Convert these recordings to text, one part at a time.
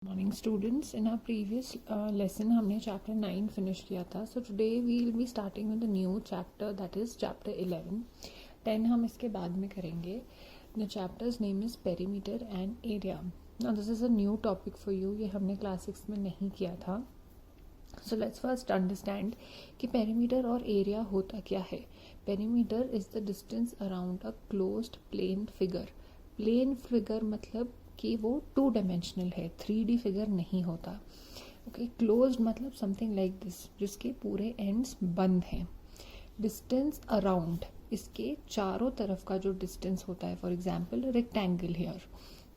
Morning students, in our previous lesson हमने chapter 9 finish किया था. So today we will be starting with the new chapter, that is chapter 11. 10 हम इसके बाद में करेंगे. The chapter's name is perimeter and area. Now this is a new topic for you. ये हमने क्लास 6 में नहीं किया था. सो लेट्स फर्स्ट अंडरस्टैंड कि पेरीमीटर और एरिया होता क्या है. Perimeter is the distance around a closed plane figure. Plane figure मतलब कि वो 2 डायमेंशनल है, 3D फिगर नहीं होता. ओके, क्लोज्ड मतलब समथिंग लाइक दिस, जिसके पूरे एंड्स बंद हैं. डिस्टेंस अराउंड, इसके चारों तरफ का जो डिस्टेंस होता है, फॉर एग्जाम्पल रेक्टेंगल हेयर,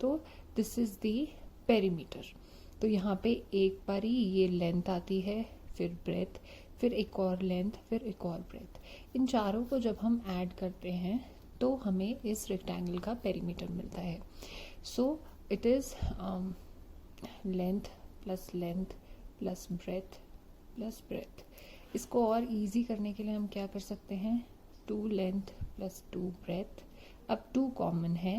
तो दिस इज द पेरीमीटर. तो यहाँ पे एक बारी ये लेंथ आती है, फिर ब्रेथ, फिर एक और लेंथ, फिर एक और ब्रेथ. इन चारों को जब हम ऐड करते हैं तो हमें इस रेक्टेंगल का पेरीमीटर मिलता है. So it is length plus breadth plus breadth. इसको और easy करने के लिए हम क्या कर सकते हैं, 2 length plus 2 breadth. अब 2 common है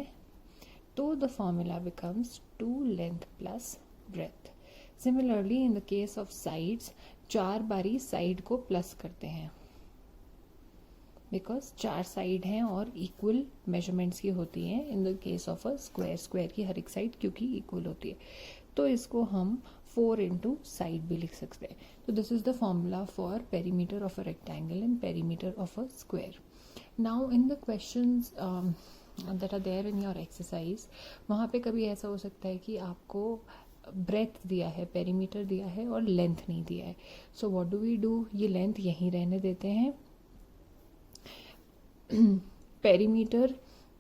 तो the formula becomes 2 length plus breadth. Similarly in the case of sides, 4 बारी side को plus करते हैं बिकॉज 4 साइड हैं और इक्वल मेजरमेंट्स की होती हैं. इन the case of a square, square की हर एक साइड क्योंकि इक्वल होती है, तो इसको हम 4 इंटू साइड भी लिख सकते हैं. तो this is the formula for perimeter of a rectangle and perimeter of a square. Now in the questions that are there in your exercise, वहाँ पे कभी ऐसा हो सकता है कि आपको ब्रेथ दिया है, पेरीमीटर दिया है और लेंथ नहीं दिया है. So what do we do, ये लेंथ यहीं रहने देते हैं. पेरीमीटर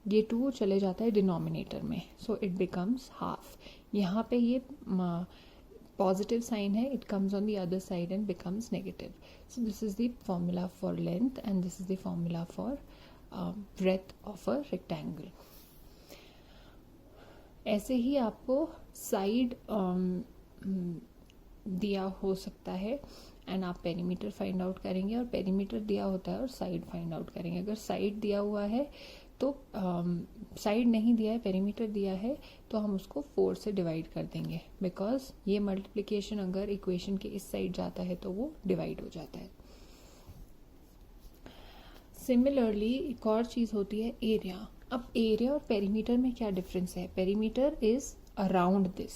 ये 2 चले जाता है डिनोमिनेटर में, सो इट बिकम्स हाफ. यहाँ पे ये पॉजिटिव साइन है, it comes on the other side and becomes negative. So this is the formula for length and this is the formula for breadth of a rectangle. ऐसे ही आपको side दिया हो सकता है एंड आप पेरीमीटर फाइंड आउट करेंगे, और पेरीमीटर दिया होता है और साइड फाइंड आउट करेंगे. अगर साइड दिया हुआ है तो साइड नहीं दिया है, पेरीमीटर दिया है, तो हम उसको 4 से डिवाइड कर देंगे बिकॉज ये मल्टीप्लिकेशन अगर इक्वेशन के इस साइड जाता है तो वो डिवाइड हो जाता है. सिमिलरली एक और चीज़ होती है एरिया. अब एरिया और पेरीमीटर में क्या डिफरेंस है. पेरीमीटर इज अराउंड दिस,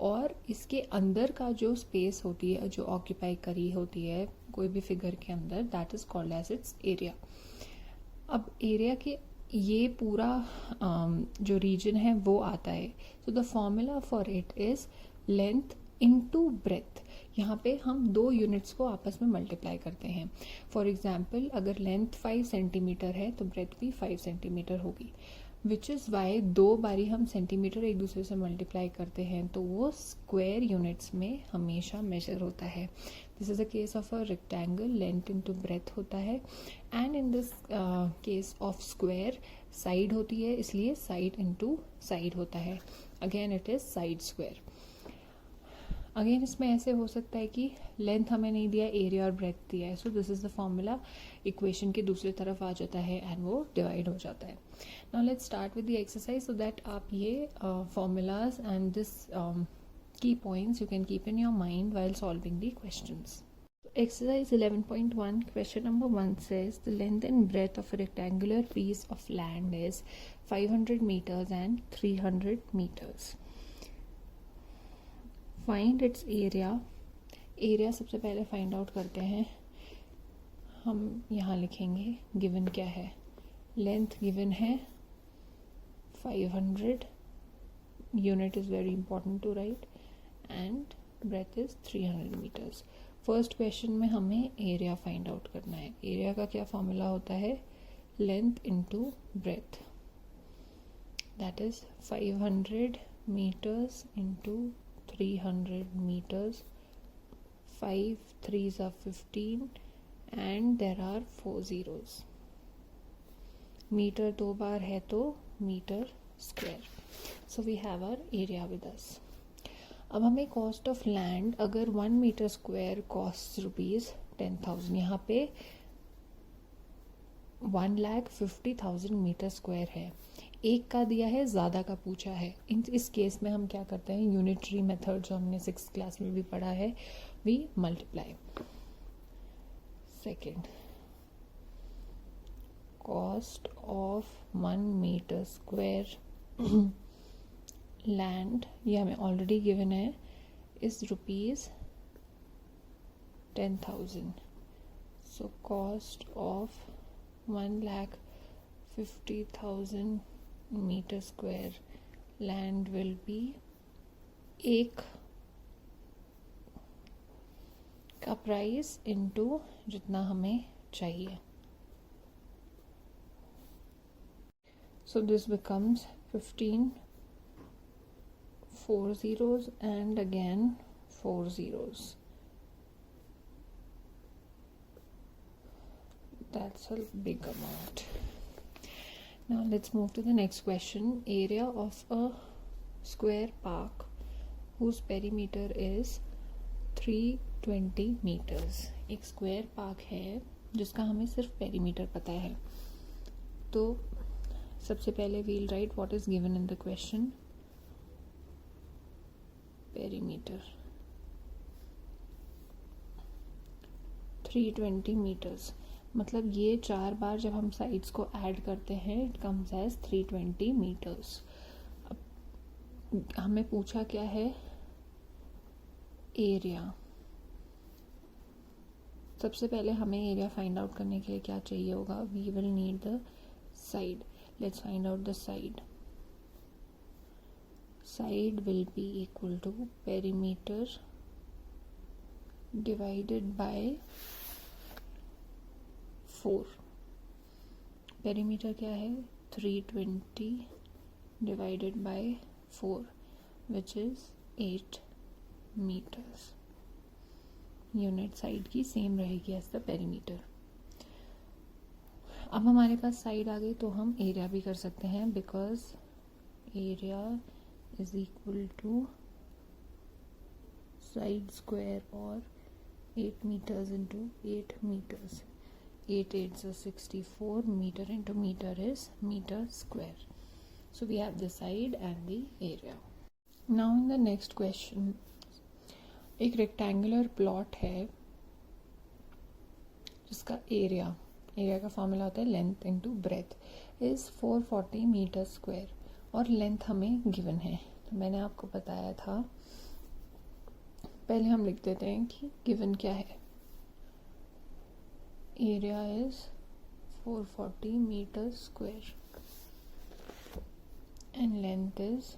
और इसके अंदर का जो स्पेस होती है, जो ऑक्यूपाई करी होती है कोई भी फिगर के अंदर, that is called as its area. अब एरिया के ये पूरा जो रीजन है वो आता है. So the formula for it is length into breadth. यहाँ पे हम 2 यूनिट्स को आपस में मल्टीप्लाई करते हैं. फॉर एग्जाम्पल अगर लेंथ 5 सेंटीमीटर है तो ब्रेथ भी 5 सेंटीमीटर होगी, विच इज़ वाई 2 बारी हम सेंटीमीटर एक दूसरे से मल्टीप्लाई करते हैं तो वो स्क्वायर यूनिट्स में हमेशा मेजर होता है. This is a case of a rectangle, length into breath होता है. And in this case of square side होती है, इसलिए साइड इनटू साइड होता है. Again it is side square. Again इसमें ऐसे हो सकता है कि लेंथ हमें नहीं दिया, एरिया और ब्रेथ दिया है, सो this is the formula equation के दूसरी तरफ आ जाता है एंड वो डिवाइड हो जाता है. Now let's start with the exercise so that आप ये फॉर्मूलाज एंड दिस की points you can keep in your mind while solving the questions. Exercise 11.1, question number 1 says the length and breadth of a rectangular piece of land is 500 meters and 300 meters. Find its area. Area सबसे पहले find out करते हैं. हम यहाँ लिखेंगे given क्या है. Length given है 500, unit is very important to write, and breadth is 300 metres. First question में हमें एरिया फाइंड आउट करना है. एरिया का क्या फॉर्मूला होता है, length into breadth, that is 500 metres into 300 meters. 5 3s are 15 and there are 4 zeros. Metre 2 बार है तो metre square. So we have our area with us. अब हमें कॉस्ट ऑफ लैंड, अगर 1 मीटर स्क्वायर कॉस्ट ₹10,000, यहाँ पे 1,50,000 मीटर स्क्वायर है. एक का दिया है, ज़्यादा का पूछा है, इस केस में हम क्या करते हैं, यूनिटरी मेथड जो हमने 6th क्लास में भी पढ़ा है, we multiply. Second, cost of 1 metre square land, ये हमें ऑलरेडी गिवन है, is ₹10,000. So cost of 1,50,000 meter square land will be, एक का प्राइस इंटू जितना हमें चाहिए. So this becomes 15 4 zeros and again 4 zeros. That's a big amount. Now let's move to the next question. Area of a square park whose perimeter is 320 meters. एक square park है जिसका हमें सिर्फ perimeter पता है. तो सबसे पहले we'll write what is given in the question. Perimeter 320 meters. मतलब ये 4 बार जब हम साइड्स को ऐड करते हैं, इट कम्स एज 320 मीटर्स. अब हमें पूछा क्या है, एरिया. सबसे पहले हमें एरिया फाइंड आउट करने के लिए क्या चाहिए होगा, we will need the side. Let's find out the side. Side will be equal to perimeter divided by 4. Perimeter क्या है, 320 divided by 4 which is 8 metres. Unit side की सेम रहेगी एज द पेरीमीटर. अब हमारे पास साइड आ गई तो हम area भी कर सकते हैं, because area is equal to side square और 8 meters into 8 meters. 8 8s are 64. Meter into meter is meter square. So we have the side and the area. Now in the next question, एक rectangular plot है जिसका area का formula होता है length into breadth is 440 metre square और length हमें given है. तो मैंने आपको बताया था, पहले हम लिख देते हैं कि गिवन क्या है. Area is 440 metre square and length is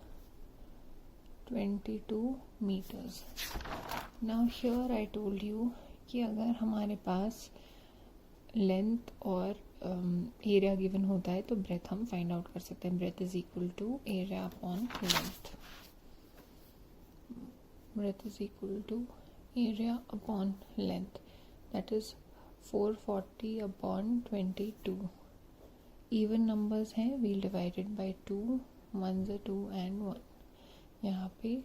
22 meters. Now here I told you कि अगर हमारे पास लेंथ और एरिया गिवन होता है तो ब्रेथ हम फाइंड आउट कर सकते हैं. Breadth is equal to area upon length. breadth is equal to area upon length, that is 440 upon 22. even numbers हैं, we'll divide it by 2. 1 is 2 and 1. यहाँ पे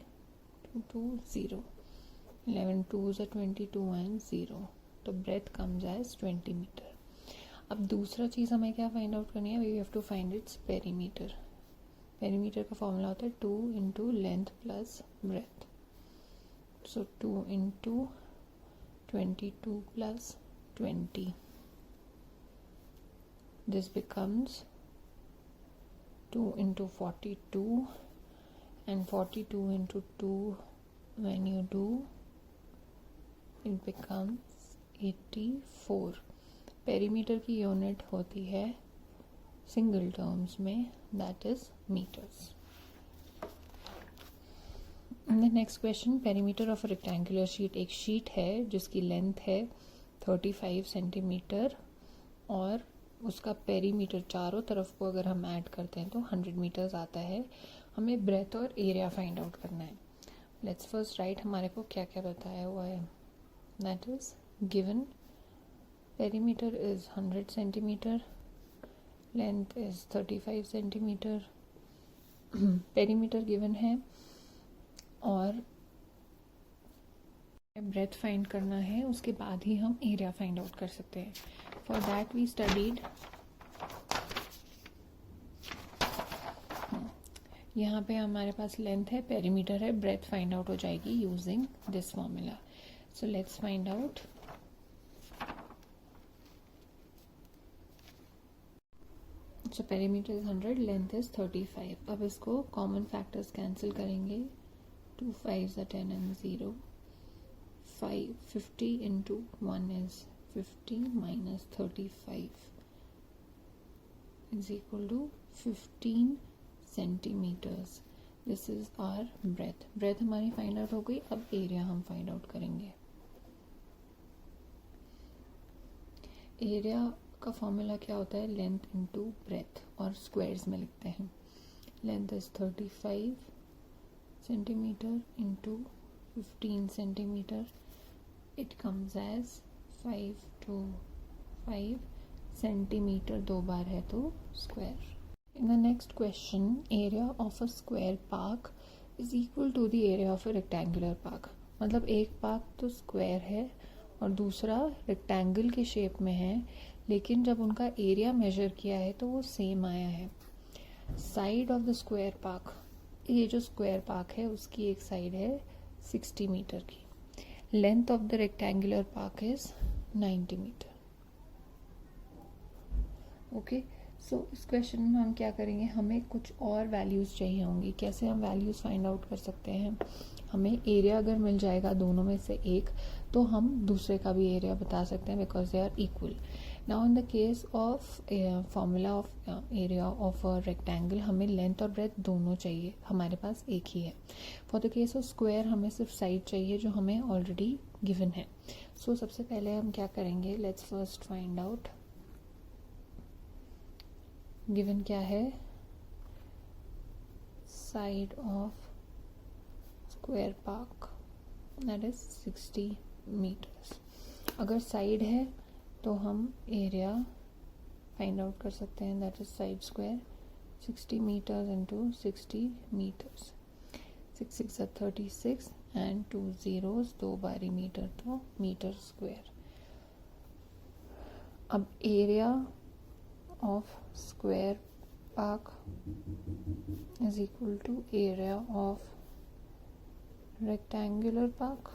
2 2 0. 11 2s are 22 and 0. तो breadth comes as 20 meter. अब दूसरा चीज़ हमें क्या find out करनी है, we have to find its perimeter. Perimeter का फॉर्मूला होता है 2 into length plus breadth. So 2 into 22 plus 20. This becomes 2 into 42 and 42 into 2 when you do it becomes 84. Perimeter की यूनिट होती है सिंगल टर्म्स में, that is meters. In the next question, perimeter of a rectangular sheet. एक sheet है जिसकी length है 35 centimetre और उसका पेरीमीटर चारों तरफ को अगर हम ऐड करते हैं तो 100 मीटर्स आता है. हमें ब्रेथ और एरिया फाइंड आउट करना है. लेट्स फर्स्ट राइट हमारे को क्या क्या बताया हुआ है. That is given perimeter is 100 centimetre, length is 35 centimetre. Perimeter given है और ब्रेथ फाइंड करना है, उसके बाद ही हम एरिया फाइंड आउट कर सकते हैं. फॉर दैट वी स्टडीड यहाँ पे हमारे पास लेंथ है, पेरीमीटर है, ब्रेथ फाइंड आउट हो जाएगी using this formula. So let's find out. So perimeter is 100, length is 35. अब इसको कॉमन फैक्टर्स कैंसिल करेंगे. 2 5s are 10 and 0. 50 into 1 is 50 minus 35 is equal to 15 centimeters. This is our breadth. breadth हमारी find out हो गई. अब area हम find out करेंगे. Area का फॉर्मूला क्या होता है? लेंथ इंटू ब्रेथ, और स्क्वायर्स में लिखते हैं. Length is 35 centimeter into 15 centimeter. It comes as 5 to 5 centimeter. दो बार है तो square. In the next question, area of a square park is equal to the area of a rectangular park. मतलब एक park तो square है और दूसरा rectangle के शेप में है, लेकिन जब उनका एरिया मेजर किया है तो वो सेम आया है. Side of the square park, ये जो स्क्वायर पार्क है उसकी एक साइड है 60 मीटर की. Length of the rectangular park is 90 metre. Okay, so इस क्वेश्चन में हम क्या करेंगे? हमें कुछ और वैल्यूज़ चाहिए होंगी. कैसे हम वैल्यूज़ फाइंड आउट कर सकते हैं? हमें एरिया अगर मिल जाएगा दोनों में से एक, तो हम दूसरे का भी एरिया बता सकते हैं, because they are equal. Now in the case of formula of area of a rectangle, हमें लेंथ और ब्रेथ दोनों चाहिए, हमारे पास एक ही है. For the case of square हमें सिर्फ साइड चाहिए, जो हमें ऑलरेडी गिवन है. सो सबसे पहले हम क्या करेंगे? Let's first find out. Given क्या है? Side of square park, that is 60 metres. अगर साइड है तो हम एरिया फाइंड आउट कर सकते हैं, that is side square. 60 metres into 60 metres. 6 6 are 36 and 2 zeros, दो बारी मीटर तो मीटर स्क्वायर. अब area of square park is equal to area of rectangular park,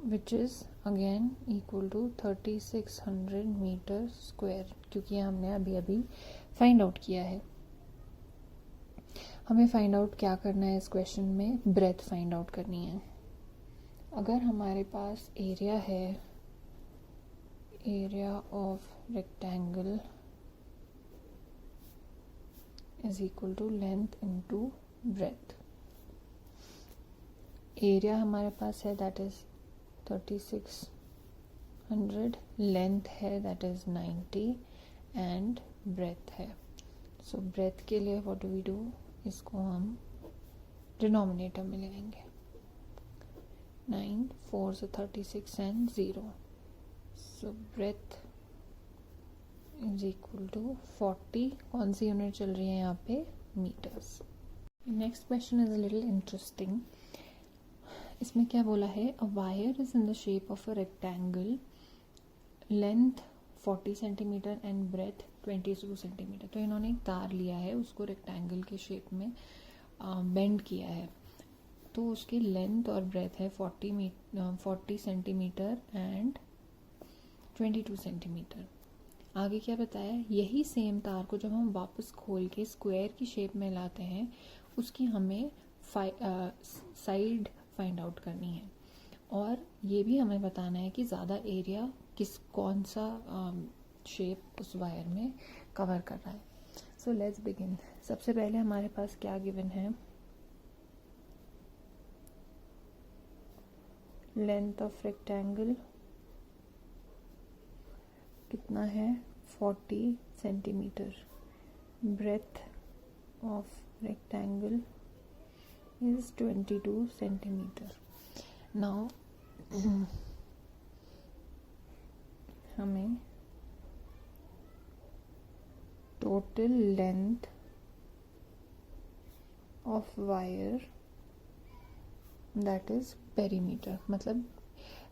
which is again equal to 3600 meter square, क्योंकि हमने अभी अभी find out किया है. हमें फाइंड आउट क्या करना है इस क्वेश्चन में? ब्रेथ फाइंड आउट करनी है. अगर हमारे पास एरिया है, area of rectangle is equal to length into breadth. Area हमारे पास है, दैट इज 3600. लेंथ है, दैट इज 90, एंड ब्रेथ है. सो ब्रेथ के लिए व्हाट डू वी डू? इसको हम डिनोमिनेटर में ले लेंगे. 9 4 से 36 and 0. So breadth is equal to 40. कौन सी यूनिट चल रही है यहाँ पे? Metres. Next question is a little interesting. इसमें क्या बोला है? A wire is in the shape of a rectangle, length 40 centimetre and breadth 22 centimetre. तो इन्होंने एक तार लिया है, उसको रेक्टेंगल के शेप में बेंड किया है. तो उसकी लेंथ और ब्रेथ है 40 सेंटीमीटर एंड 22 सेंटीमीटर. आगे क्या बताया? यही सेम तार को जब हम वापस खोल के स्क्वायर की शेप में लाते हैं, उसकी हमें साइड फाइंड आउट करनी है, और ये भी हमें बताना है कि ज़्यादा एरिया कौन सा शेप उस वायर में कवर कर रहा है. So let's begin. सबसे पहले हमारे पास क्या गिवन है? लेंथ ऑफ रेक्टेंगल कितना है? 40 centimetre. Breadth of rectangle is 22 centimetre. Now हमें total length of wire, that is perimeter. मतलब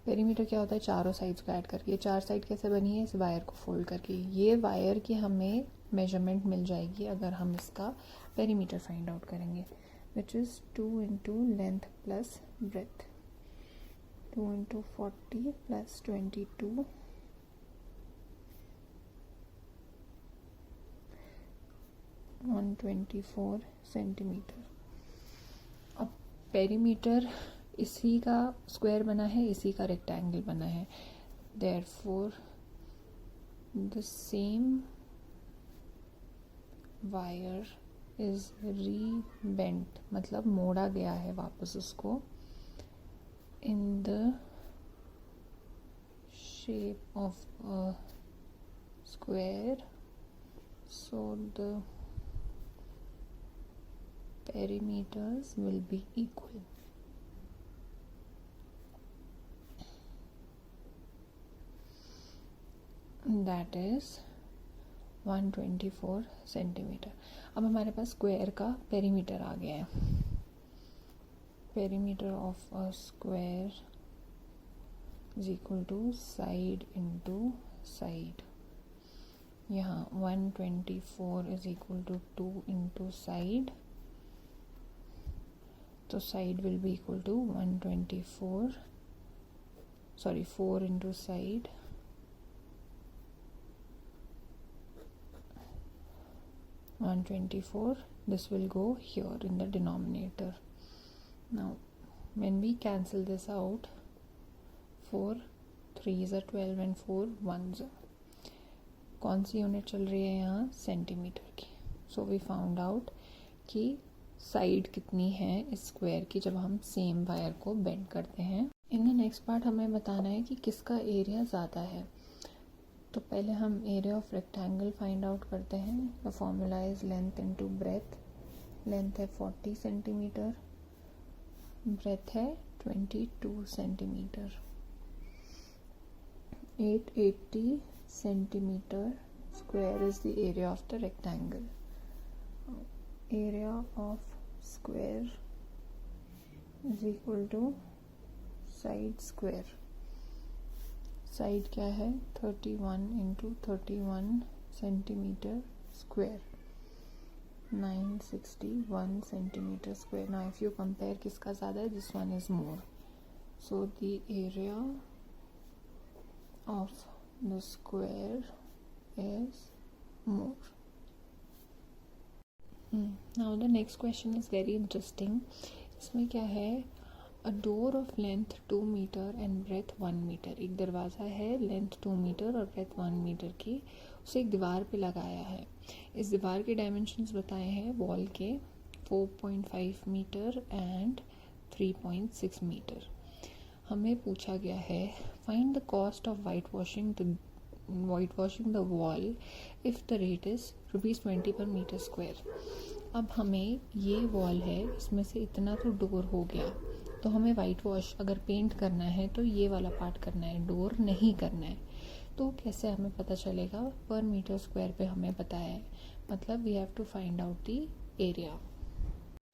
पेरीमीटर क्या होता है? चारों साइड्स को ऐड करके. ये चार साइड कैसे बनी है? इस वायर को फोल्ड करके. ये वायर की हमें मेजरमेंट मिल जाएगी अगर हम इसका पेरीमीटर फाइंड आउट करेंगे, which is 2 into length plus breadth, 2 into 40 plus 22 124 centimetre. अब पेरीमीटर इसी का स्क्वायर बना है, इसी का रेक्टेंगल बना है, therefore the same wire is rebent, मतलब मोड़ा गया है वापस उसको, in the shape of a square, so the perimeters will be equal. That is 124 centimetre. अब हमारे पास स्क्वायर का पेरीमीटर आ गया है। Perimeter of a square is equal to side into side. यहाँ 124 is equal to 2 into side, तो side will be equal to 124, sorry 4 into side, 124. This will go here in the denominator. Now when we cancel this out, 4 3s are 12 and 4 1s are, कौन सी unit चल रही है यहाँ? Centimetre की। So we found out कि side कितनी है इस स्क्वायर की जब हम सेम वायर को बेंड करते हैं। इन द नेक्स्ट पार्ट हमें बताना है कि किसका एरिया ज़्यादा है। तो पहले हम area of rectangle find out करते हैं। The formula is length into breath. Length है 40 सेंटीमीटर, ब्रेथ है 22 centimetre. 880 centimetre square is the area of the rectangle. Area of square is equal to side square. Side क्या है? 31 into 31 centimetre square, 961 centimetre square. Now if you compare किसका ज़्यादा है, this one is more, so the area of the square is more. Now the next question is very interesting. इसमें क्या है? A door of length 2 meter and breadth 1 meter. एक दरवाज़ा है, length 2 metre और ब्रेथ 1 मीटर की, उसे एक दीवार पे लगाया है। इस दीवार के डायमेंशंस बताए हैं वॉल के 4.5 मीटर एंड 3.6 मीटर। हमें पूछा गया है find the cost of whitewashing the wall if the rate is ₹20 per meter square. अब हमें ये वॉल है, इसमें से इतना तो डोर हो गया, तो हमें वाइट वॉश अगर पेंट करना है तो ये वाला पार्ट करना है, डोर नहीं करना है। तो कैसे हमें पता चलेगा? पर मीटर स्क्वायर पे हमें बताया है, मतलब we have to find out the area.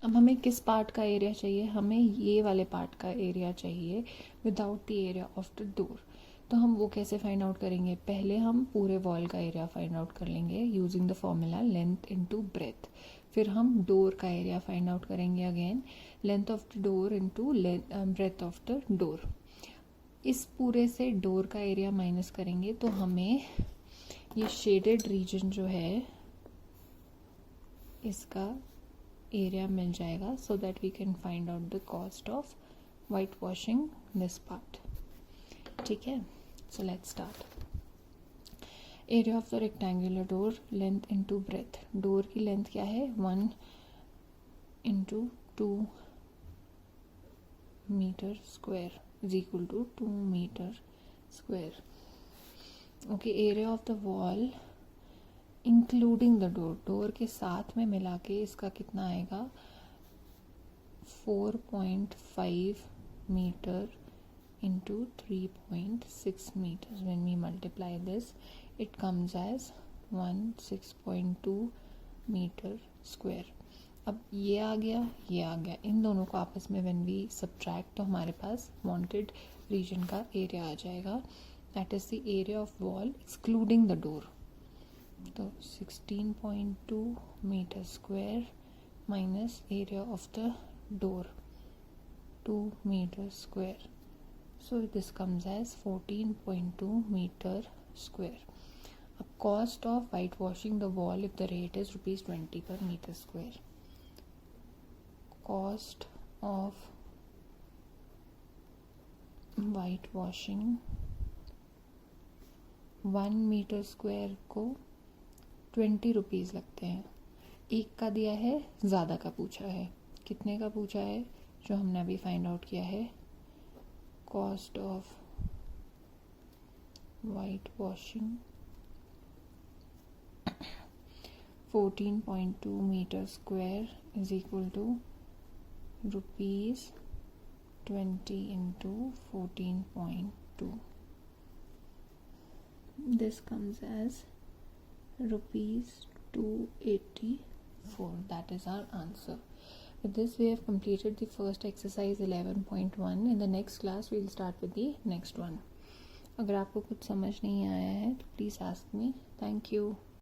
अब हमें किस पार्ट का एरिया चाहिए? हमें ये वाले पार्ट का एरिया चाहिए without the area of the door. तो हम वो कैसे फाइंड आउट करेंगे? पहले हम पूरे वॉल का एरिया फाइंड आउट कर लेंगे using the formula length into breath. फिर हम डोर का एरिया फाइंड आउट करेंगे, again length of the door into breadth of the door. इस पूरे से डोर का एरिया माइनस करेंगे तो हमें ये शेडेड रीजन जो है इसका एरिया मिल जाएगा, so that we can find out the cost of whitewashing this part. ठीक है, so let's start. Area of the rectangular door, length into breadth. Door की लेंथ क्या है? 1 into 2 meter square is equal to 2 meter square. Okay, area of the wall including the door. Door के साथ में मिला के इसका कितना आएगा? 4.5 meter into 3.6 meters. When we multiply this, it comes as 16.2 meter square. अब ये आ गया, ये आ गया, इन दोनों को आपस में when we subtract तो हमारे पास wanted region का एरिया आ जाएगा, that is the area of wall excluding the door. तो 16.2 metre square minus area of the door 2 metre square. So this comes as 14.2 meter square. अब cost of whitewashing the wall if the rate is ₹20 per meter square. Cost of whitewashing 1 metre square को 20 rupees लगते हैं. एक का दिया है, ज़्यादा का पूछा है. कितने का पूछा है जो हमने अभी फाइंड आउट किया है. Cost of whitewashing 14.2 meter square is equal to ₹20 into 14.2. This comes as ₹284. That is our answer. With this we have completed the first exercise 11.1. In the next class we will start with the next one. अगर आपको कुछ समझ नहीं आया है तो please ask me. Thank you.